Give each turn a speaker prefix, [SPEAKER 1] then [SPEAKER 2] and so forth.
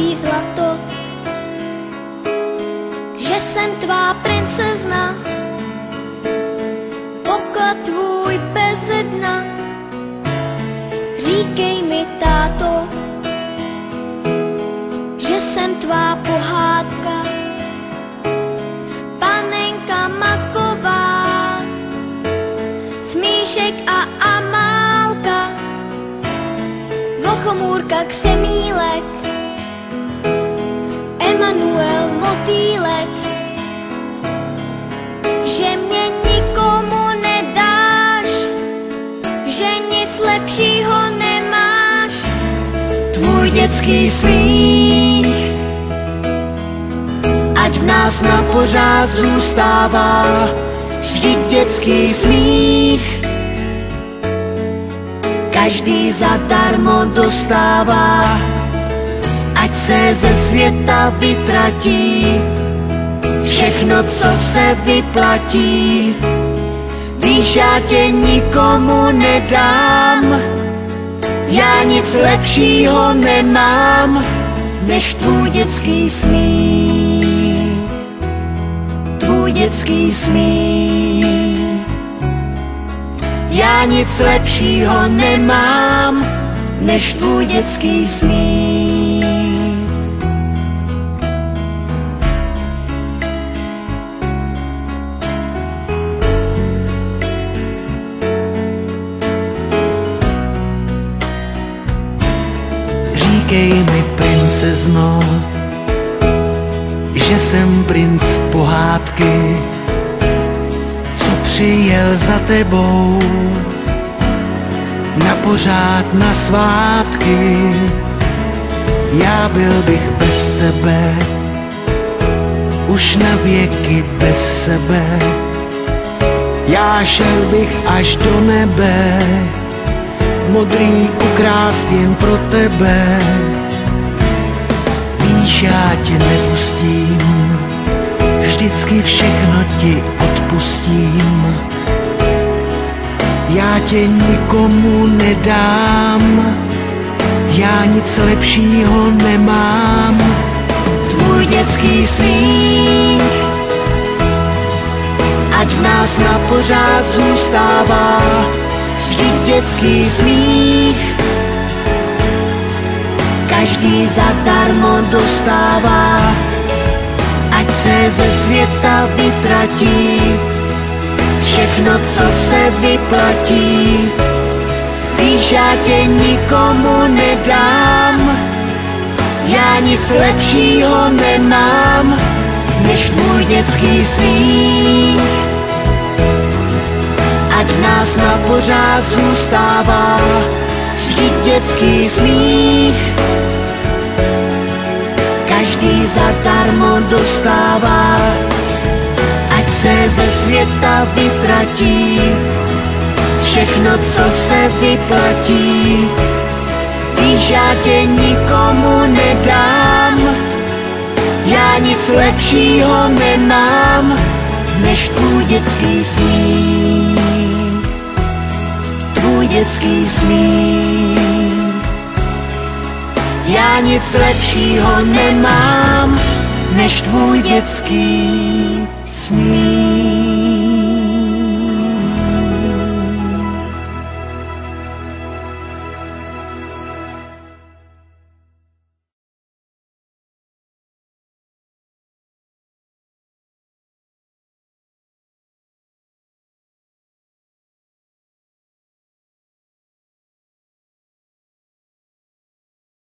[SPEAKER 1] tvý zlato, že jsem tvá princezna, poklad tvůj beze dna. Říkej mi, táto, že jsem tvá pohádka, panenka maková, Smíšek a Amálka, Vochomůrka Křemílek, Emanuel Motýlek, že mě nikomu nedáš, že nic lepšího nemáš. Tvůj dětský smích, ať v nás na pořád zůstává, vždyť dětský smích každý zadarmo dostává. Ať se ze světa vytratí všechno, co se vyplatí. Víš, já tě nikomu nedám, já nic lepšího nemám, než tvůj dětský smích. Tvůj dětský smích. Já nic lepšího nemám, než tvůj dětský smích.
[SPEAKER 2] Říkej mi, princezno, že jsem princ pohádky, co přijel za tebou na pořád na svátky. Já byl bych bez tebe, už na věky bez sebe. Já šel bych až do nebe, modrý ukrást jen pro tebe. Víš, já tě nepustím, vždycky všechno ti odpustím. Já tě nikomu nedám, já nic lepšího nemám.
[SPEAKER 1] Tvůj dětský smích, ať v nás na pořád zůstává, vždyť dětský smích každý zadarmo dostává. Ať se ze světa vytratí všechno, co se vyplatí. Víš, já tě nikomu nedám, já nic lepšího nemám, než tvůj dětský smích. Ať v nás na pořád zůstává, vždyť dětský smích každý zadarmo dostává. Ať se ze světa vytratí všechno, co se vyplatí. Víš, já tě nikomu nedám, já nic lepšího nemám, než tvůj dětský smích. Tvůj dětský smích. Já nic lepšího nemám, než tvůj dětský smích.